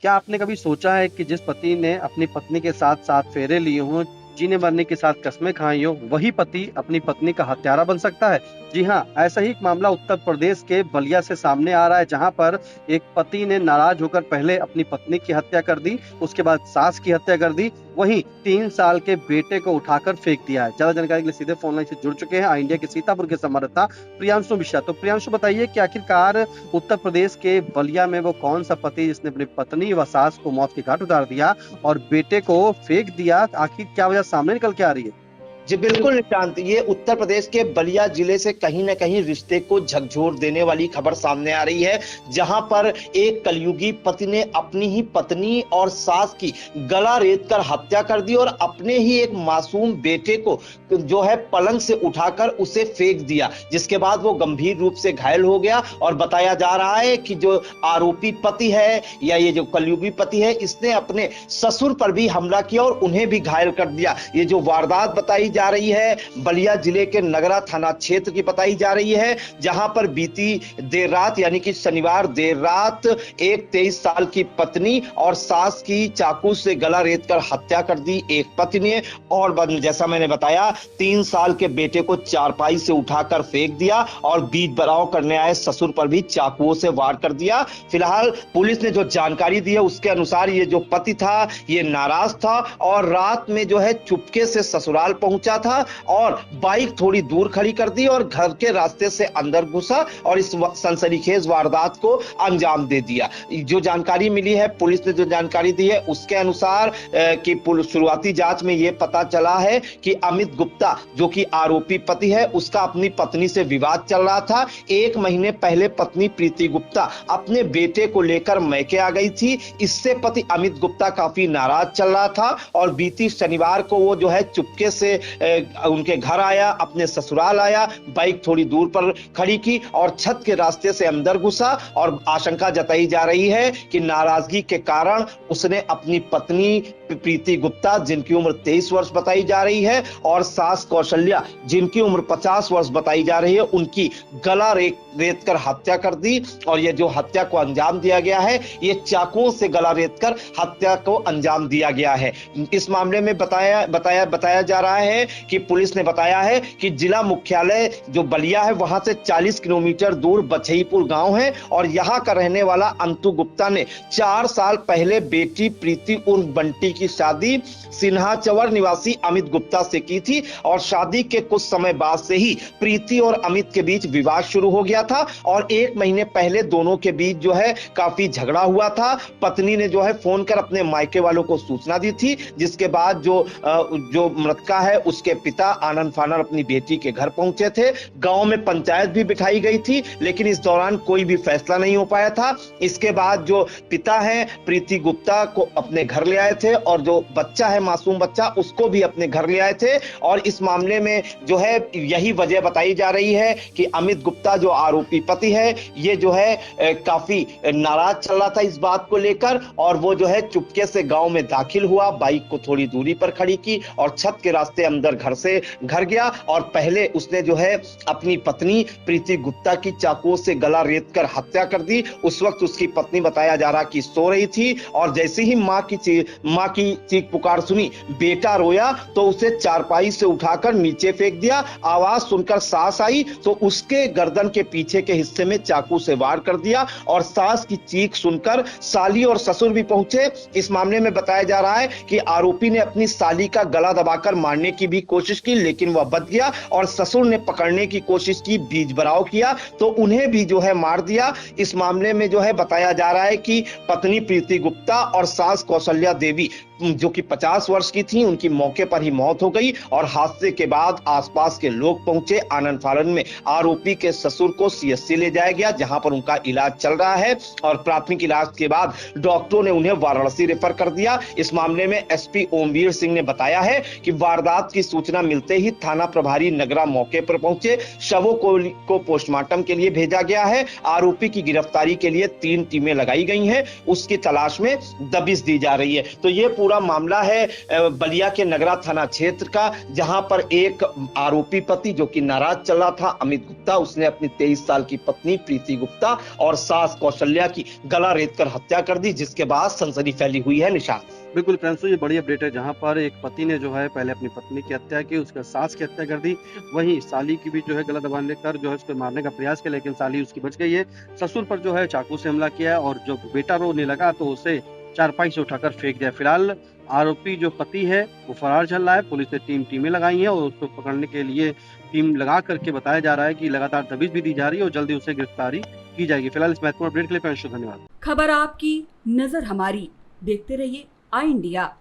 क्या आपने कभी सोचा है कि जिस पति ने अपनी पत्नी के साथ साथ फेरे लिए हों, जीने मरने के साथ कस्में खाई हो, वही पति अपनी पत्नी का हत्यारा बन सकता है? जी हाँ, ऐसा ही एक मामला उत्तर प्रदेश के बलिया से सामने आ रहा है, जहां पर एक पति ने नाराज होकर पहले अपनी पत्नी की हत्या कर दी, उसके बाद सास की हत्या कर दी, वहीं 3 साल के बेटे को उठाकर फेंक दिया है। ज्यादा जानकारी के लिए सीधे फोन लाइन से जुड़ चुके हैं इंडिया के सीतापुर के संवाददाता प्रियांशु मिश्रा। तो प्रियांशु, बताइए कि आखिरकार उत्तर प्रदेश के बलिया में वो कौन सा पति जिसने अपनी पत्नी व सास को मौत के घाट उतार दिया और बेटे को फेंक दिया? आखिर क्या वजह सामने निकल के आ रही है? जी बिल्कुल निशांत, ये उत्तर प्रदेश के बलिया जिले से कहीं ना कहीं रिश्ते को झकझोर देने वाली खबर सामने आ रही है, जहां पर एक कलयुगी पति ने अपनी ही पत्नी और सास की गला रेत कर हत्या कर दी और अपने ही एक मासूम बेटे को जो है पलंग से उठाकर उसे फेंक दिया, जिसके बाद वो गंभीर रूप से घायल हो गया। और बताया जा रहा है कि जो आरोपी पति है या ये जो कलयुगी पति है, इसने अपने ससुर पर भी हमला किया और उन्हें भी घायल कर दिया। ये जो वारदात बताई जा रही है बलिया जिले के नगरा थाना क्षेत्र की बताई जा रही है, जहां पर बीती देर रात यानी कि शनिवार देर रात एक 23 साल की पत्नी और सास की चाकू से गला रेत कर हत्या कर दी एक पति ने। और जैसा मैंने बताया, 3 साल के बेटे को चारपाई से उठाकर फेंक दिया और बीच बराव करने आए ससुर पर भी चाकुओं से वार कर दिया। फिलहाल पुलिस ने जो जानकारी दी है उसके अनुसार ये जो पति था ये नाराज था और रात में जो है चुपके से ससुराल पहुंचा था और बाइक थोड़ी दूर खड़ी कर दी और घर के रास्ते से अंदर घुसा और इस सनसनीखेज वारदात को अंजाम दे दिया। जो जानकारी मिली है, पुलिस ने जो जानकारी दी है उसके अनुसार कि शुरुआती जांच में यह पता चला है कि अमित गुप्ता जो कि आरोपी पति है, उसका अपनी पत्नी से विवाद चल रहा था। 1 महीने पहले पत्नी प्रीति गुप्ता अपने बेटे को लेकर मैके आ गई थी। इससे पति अमित गुप्ता काफी नाराज चल रहा था और बीती शनिवार को वो जो है चुपके से उनके घर आया, अपने ससुराल आया, बाइक थोड़ी दूर पर खड़ी की और छत के रास्ते से अंदर घुसा और आशंका जताई जा रही है कि नाराजगी के कारण उसने अपनी पत्नी प्रीति गुप्ता जिनकी उम्र 23 वर्ष बताई जा रही है और सास कौशल्या जिनकी उम्र 50 वर्ष बताई जा रही है, उनकी गला रेत कर हत्या कर दी। और ये जो हत्या को अंजाम दिया गया है, ये चाकुओं से गला रेत कर हत्या को अंजाम दिया गया है। इस मामले में बताया जा रहा है कि पुलिस ने बताया है कि जिला मुख्यालय जो बलिया है वहां से 40 किलोमीटर दूर बछईपुर गांव है और यहां का रहने वाला अंतु गुप्ता ने 4 साल पहले बेटी प्रीति उर्फ बंटी की शादी सिन्हा चवर निवासी अमित गुप्ता से की थी और शादी के कुछ समय बाद से ही प्रीति और अमित के बीच विवाद शुरू हो गया था और 1 महीने पहले दोनों के बीच जो है काफी झगड़ा हुआ था। पत्नी ने जो है फोन कर अपने मायके वालों को सूचना दी थी, जिसके बाद जो मृतका है उसके पिता आनंद फानन अपनी बेटी के घर पहुंचे थे। गांव में पंचायत भी बिठाई गई थी, लेकिन इस दौरान कोई भी फैसला नहीं हो पाया था। इसके बाद जो पिता है प्रीति गुप्ता को अपने घर ले आए थे और जो बच्चा है मासूम बच्चा उसको भी अपने घर ले आए थे और इस मामले में जो है यही वजह बताई जा रही है कि अमित गुप्ता जो आरोपी पति है ये जो है काफी नाराज चल रहा था इस बात को लेकर और वो जो है चुपके से गांव में दाखिल हुआ, बाइक को थोड़ी दूरी पर खड़ी की और छत के रास्ते अंदर घर से घर गया और पहले उसने जो है अपनी पत्नी प्रीति गुप्ता की चाकुओं से गला रेत कर हत्या कर दी। उस वक्त उसकी पत्नी बताया जा रहा कि सो रही थी और जैसे ही मां की चीख पुकार सुनी, बेटा रोया तो उसे चारपाई से उठाकर नीचे फेंक दिया। आवाज सुनकर सास आई तो उसके गर्दन के पीछे के हिस्से में चाकू से वार कर दिया और सास की चीख सुनकर साली और ससुर भी पहुंचे। इस मामले में बताया जा रहा है कि आरोपी ने अपनी साली का गला दबाकर मारने की भी कोशिश की, लेकिन वह बच गया और ससुर ने पकड़ने की कोशिश की, बीच बराव किया तो उन्हें भी जो है मार दिया। इस मामले में जो है बताया जा रहा है कि पत्नी प्रीति गुप्ता और सास कौशल्या देवी जो कि 50 वर्ष की थी, उनकी मौके पर ही मौत हो गई और हादसे के बाद आसपास के लोग पहुंचे। आनंद फानन में आरोपी के ससुर को सीएससी ले जाया गया, जहां पर उनका इलाज चल रहा है और प्राथमिक इलाज के बाद डॉक्टरों ने उन्हें वाराणसी रेफर कर दिया। इस मामले में एसपी ओमवीर सिंह ने बताया है कि वारदात की सूचना मिलते ही थाना प्रभारी नगरा मौके पर पहुंचे, शवों को पोस्टमार्टम के लिए भेजा गया है। आरोपी की गिरफ्तारी के लिए 3 टीमें लगाई गई हैं, उसकी तलाश में दबिश दी जा रही है। तो ये पूरा मामला है बलिया के नगरा थाना क्षेत्र का, जहां पर एक आरोपी पति जो कि नाराज चल रहा था, अमित गुप्ता, उसने अपनी 23 साल की पत्नी प्रीति गुप्ता और सास कौशल्या की गला रेत कर हत्या कर दी, जिसके बाद सनसनी फैली हुई है। निशांत, बिल्कुल प्रियांशु, ये बड़ी अपडेट है जहां पर एक पति ने जो है पहले अपनी पत्नी की हत्या की, उसके सास की हत्या कर दी, वहीं साली की भी जो है गला दबाने कर जो है उसको मारने का प्रयास किया, लेकिन साली उसकी बच गई है। ससुर पर जो है चाकू से हमला किया है और जो बेटा रोने लगा तो उसे चारपाई से उठाकर फेंक दिया। फिलहाल आरोपी जो पति है वो फरार चल रहा है। पुलिस ने टीमें लगाई हैं और उसको पकड़ने के लिए टीम लगा करके बताया जा रहा है कि लगातार दबिश भी दी जा रही है और जल्दी उसे गिरफ्तारी की जाएगी। फिलहाल इस महत्वपूर्ण अपडेट के लिए प्रियांशु धन्यवाद। खबर आपकी, नजर हमारी, देखते रहिए आई इंडिया।